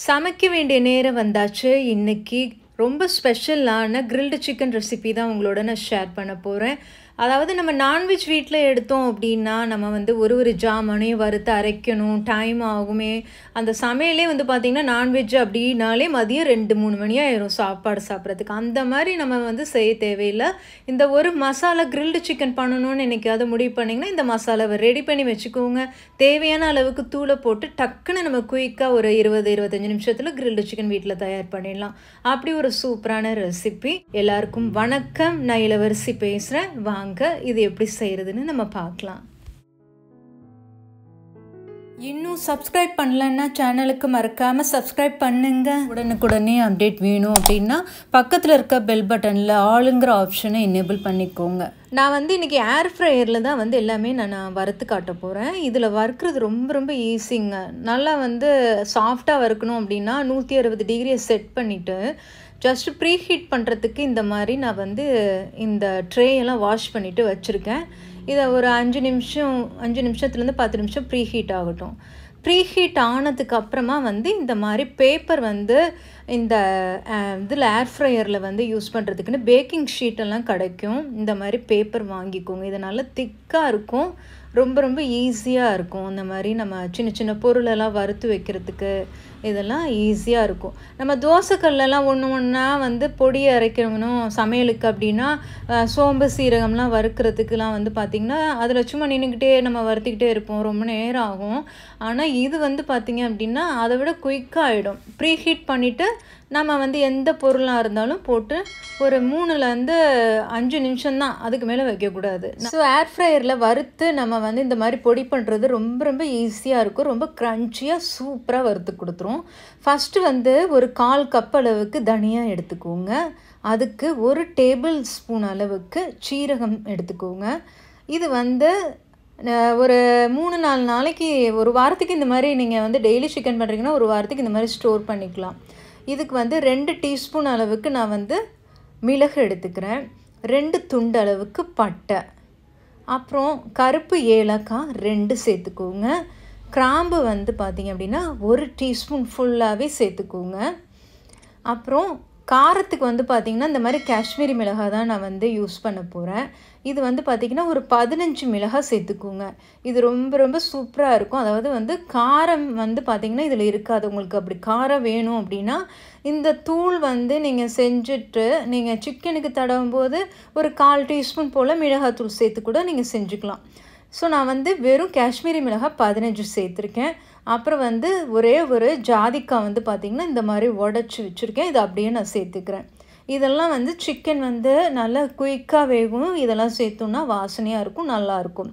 சமைக்க வேண்டிய நேரம் வந்தாச்சு. இன்னைக்கு ரொம்ப ஸ்பெஷலான கிரில்டு சிக்கன் ரெசிபி தான் உங்களோட நான் ஷேர் பண்ண போறேன். அதாவது நம்ம நான்வெஜ் வீட்ல எடுத்தோம் அப்படின்னா, நம்ம வந்து ஒரு ஜாமானையும் வறுத்து அரைக்கணும், டைம் ஆகுமே. அந்த சமையலே வந்து பார்த்திங்கன்னா, நான்வெஜ் அப்படின்னாலே மதியம் 2, 3 மணி ஆயிரும் சாப்பாடு சாப்பிட்றதுக்கு. அந்த மாதிரி நம்ம வந்து செய்ய தேவையில்ல. இந்த ஒரு மசாலா கிரில்டு சிக்கன் பண்ணணும்னு என்னைக்காவது முடிவு பண்ணிங்கன்னா, இந்த மசாலாவை ரெடி பண்ணி வச்சுக்கோங்க. தேவையான அளவுக்கு தூளை போட்டு டக்குன்னு நம்ம குயிக்காக ஒரு 20, 25 நிமிஷத்தில் கிரில்டு சிக்கன் வீட்டில் தயார் பண்ணிடலாம். அப்படி ஒரு சூப்பரான ரெசிபி. எல்லாருக்கும் வணக்கம். நான் இளவரசி பேசுகிறேன். வாங்க இது எப்படி செய்கிறதுன்னு நம்ம பார்க்கலாம். இன்னும் சப்ஸ்கிரைப் பண்ணலன்னா சேனலுக்கு மறக்காமல் சப்ஸ்கிரைப் பண்ணுங்க. உடனுக்குடனே அப்டேட் வேணும் அப்படின்னா பக்கத்தில் இருக்க பெல் பட்டனில் ஆளுங்கிற ஆப்ஷனை எனேபிள் பண்ணிக்கோங்க. நான் வந்து இன்றைக்கி ஏர் ஃப்ரையரில் தான் வந்து எல்லாமே நான் வறுத்து காட்ட போகிறேன். இதில் வறுக்கிறது ரொம்ப ஈஸிங்க. நல்லா வந்து சாஃப்டாக வறுக்கணும் அப்படின்னா 160 டிகிரியை செட் பண்ணிவிட்டு ஜஸ்ட் ப்ரீ ஹீட் பண்ணுறதுக்கு இந்த மாதிரி நான் வந்து இந்த ட்ரேயெல்லாம் வாஷ் பண்ணிவிட்டு வச்சுருக்கேன். இதை ஒரு 5 நிமிஷத்துலேருந்து 10 நிமிஷம் ப்ரீ ஹீட் ஆகட்டும். ப்ரீ ஹீட் ஆனதுக்கு அப்புறமா வந்து இந்த மாதிரி பேப்பர் வந்து இந்த இதில் ஏர் ஃப்ரையரில் வந்து யூஸ் பண்ணுறதுக்குன்னு பேக்கிங் ஷீட்டெல்லாம் கிடைக்கும். இந்த மாதிரி பேப்பர் வாங்கிக்கோங்க. இது நல்லா திக்காக இருக்கும், ரொம்ப ஈஸியாக இருக்கும். இந்த மாதிரி நம்ம சின்ன பொருளெல்லாம் வறுத்து வைக்கிறதுக்கு இதெல்லாம் ஈஸியாக இருக்கும். நம்ம தோசைக்கல்லாம் ஒன்றா வந்து பொடி அரைக்கணும் சமையலுக்கு அப்படின்னா, சோம்பு சீரகம்லாம் வறுக்கிறதுக்குலாம் வந்து பார்த்திங்கன்னா அதில் சும்மா நின்றுக்கிட்டே நம்ம வறுத்திக்கிட்டே இருப்போம், ரொம்ப நேரம் ஆகும். ஆனால் இது வந்து பார்த்திங்க அப்படின்னா அதை விட குயிக்காக ஆகிடும். ப்ரீ ஹீட் பண்ணிவிட்டு நம்ம வந்து எந்த பொருளாக இருந்தாலும் போட்டு ஒரு 3லேருந்து 5 நிமிஷம்தான், அதுக்கு மேலே வைக்கக்கூடாது. ஸோ ஏர் ஃப்ரையரில் வறுத்து நம்ம வந்து இந்த மாதிரி பொடி பண்ணுறது ரொம்ப ஈஸியாக இருக்கும். ரொம்ப க்ரன்ச்சியாக சூப்பராக வறுத்து கொடுத்துரும். ஃபஸ்ட்டு வந்து ஒரு 1/4 கப் அளவுக்கு தனியா எடுத்துக்கோங்க. அதுக்கு 1 டேபிள் ஸ்பூன் அளவுக்கு சீரகம் எடுத்துக்கோங்க. இது வந்து ஒரு 3-4 நாளைக்கு, ஒரு வாரத்துக்கு இந்த மாதிரி நீங்கள் வந்து டெய்லி சிக்கன் பண்ணுறீங்கன்னா ஒரு வாரத்துக்கு இந்த மாதிரி ஸ்டோர் பண்ணிக்கலாம். இதுக்கு வந்து 2 டீஸ்பூன் அளவுக்கு நான் வந்து மிளகு எடுத்துக்கிறேன். 2 துண்டு அளவுக்கு பட்டை, அப்புறம் கருப்பு ஏலக்காய் 2 சேர்த்துக்கோங்க. கிராம்பு வந்து பார்த்திங்க அப்படின்னா 1 டீஸ்பூன் ஃபுல்லாகவே சேர்த்துக்கோங்க. அப்புறம் காரத்துக்கு வந்து பார்த்திங்கன்னா இந்த மாதிரி காஷ்மீரி மிளகாய் தான் நான் வந்து யூஸ் பண்ண போகிறேன். இது வந்து பார்த்திங்கன்னா ஒரு 15 மிளகாய் சேர்த்துக்கோங்க. இது ரொம்ப சூப்பராக இருக்கும். அதாவது வந்து காரம் வந்து பார்த்திங்கன்னா இதில் இருக்காது. உங்களுக்கு அப்படி காரம் வேணும் அப்படின்னா இந்த தூள் வந்து நீங்கள் செஞ்சுட்டு நீங்கள் சிக்கனுக்கு தடவும் போது ஒரு 1/4 டீஸ்பூன் போல் மிளகாத்தூள் சேர்த்து கூட நீங்கள் செஞ்சுக்கலாம். ஸோ நான் வந்து வெறும் காஷ்மீரி மிளகாய் 15 சேர்த்துருக்கேன். அப்புறம் வந்து ஒரே ஒரு ஜாதிக்காய் வந்து பார்த்திங்கன்னா இந்த மாதிரி உடச்சி வச்சுருக்கேன். இதை அப்படியே நான் சேர்த்துக்கிறேன். இதெல்லாம் வந்து சிக்கன் வந்து நல்லா குயிக்காக வேகும். இதெல்லாம் சேர்த்தோன்னா வாசனையாக இருக்கும், நல்லாயிருக்கும்.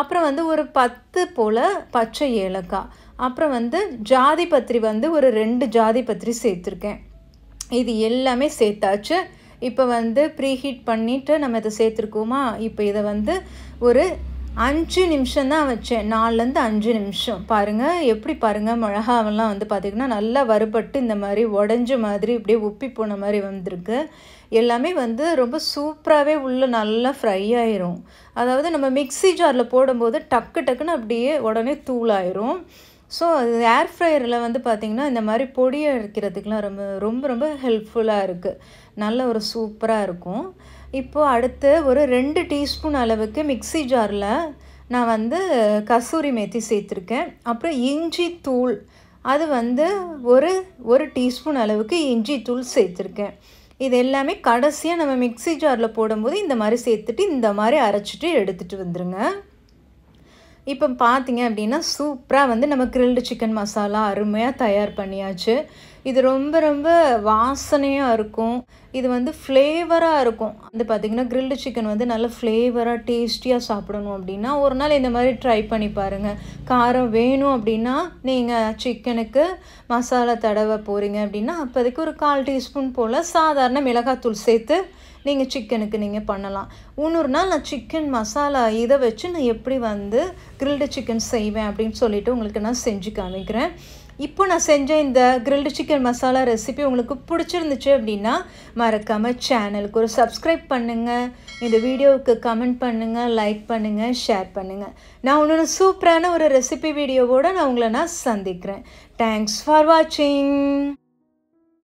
அப்புறம் வந்து ஒரு 10 போல் பச்சை ஏலக்காய், அப்புறம் வந்து ஜாதி பத்திரி வந்து ஒரு 2 ஜாதி பத்திரி சேர்த்துருக்கேன். இது எல்லாமே சேர்த்தாச்சு. இப்போ வந்து ப்ரீ ஹீட் பண்ணிவிட்டு நம்ம இதை சேர்த்துருக்கோமா. இப்போ இதை வந்து ஒரு 5 நிமிஷம் தான் வச்சேன். 4லேருந்து 5 நிமிஷம். பாருங்கள் எப்படி பாருங்கள், மிளகாவெல்லாம் வந்து பார்த்திங்கன்னா நல்லா வறுபட்டு இந்த மாதிரி உடஞ்ச மாதிரி இப்படியே உப்பி போன மாதிரி வந்திருக்கு. எல்லாமே வந்து ரொம்ப சூப்பராகவே உள்ளே நல்லா ஃப்ரை ஆயிரும். அதாவது நம்ம மிக்ஸி ஜாரில் போடும்போது டக்குன்னு அப்படியே உடனே தூளாயிரும். ஸோ அது ஏர் ஃப்ரையரில் வந்து பார்த்திங்கன்னா இந்த மாதிரி பொடி அரைக்கிறதுக்கெலாம் ரொம்ப ஹெல்ப்ஃபுல்லாக இருக்குது. நல்ல ஒரு சூப்பராக இருக்கும். இப்போது அடுத்து ஒரு 2 டீஸ்பூன் அளவுக்கு மிக்ஸி ஜாரில் நான் வந்து கசூரி மேத்தி சேர்த்துருக்கேன். அப்புறம் இஞ்சி தூள், அது வந்து ஒரு டீஸ்பூன் அளவுக்கு இஞ்சி தூள் சேர்த்துருக்கேன். இது எல்லாமே கடைசியாக நம்ம மிக்ஸி ஜாரில் போடும்போது இந்த மாதிரி சேர்த்துட்டு இந்த மாதிரி அரைச்சிட்டு எடுத்துகிட்டு வந்துடுங்க. இப்போ பார்த்திங்க அப்படின்னா சூப்பராக வந்து நம்ம கிரில்டு சிக்கன் மசாலா அருமையாக தயார் பண்ணியாச்சு. இது ரொம்ப வாசனையாக இருக்கும். இது வந்து ஃப்ளேவராக இருக்கும். வந்து பார்த்திங்கன்னா கிரில்டு சிக்கன் வந்து நல்ல ஃப்ளேவராக டேஸ்டியாக சாப்பிடணும் அப்படின்னா ஒரு நாள் இந்த மாதிரி ட்ரை பண்ணி பாருங்கள். காரம் வேணும் அப்படின்னா நீங்கள் சிக்கனுக்கு மசாலா தடவை போகிறீங்க அப்படின்னா அப்போதைக்கு ஒரு 1/4 டீஸ்பூன் போல் சாதாரண மிளகாத்தூள் சேர்த்து நீங்கள் சிக்கனுக்கு நீங்கள் பண்ணலாம். இன்னொரு நாள் நான் சிக்கன் மசாலா இதை வச்சு நான் எப்படி வந்து கிரில்டு சிக்கன் செய்வேன் அப்படின்னு சொல்லிவிட்டு உங்களுக்கு நான் செஞ்சு காமிக்கிறேன். இப்போ நான் செஞ்ச இந்த கிரில்டு சிக்கன் மசாலா ரெசிபி உங்களுக்கு பிடிச்சிருந்துச்சு அப்படின்னா மறக்காமல் சேனலுக்கு ஒரு சப்ஸ்கிரைப் பண்ணுங்கள், இந்த வீடியோவுக்கு கமெண்ட் பண்ணுங்கள், லைக் பண்ணுங்கள், ஷேர் பண்ணுங்கள். நான் இன்னொன்று சூப்பரான ஒரு ரெசிபி வீடியோவோடு நான் உங்களை சந்திக்கிறேன். தேங்க்ஸ் ஃபார் வாட்சிங்.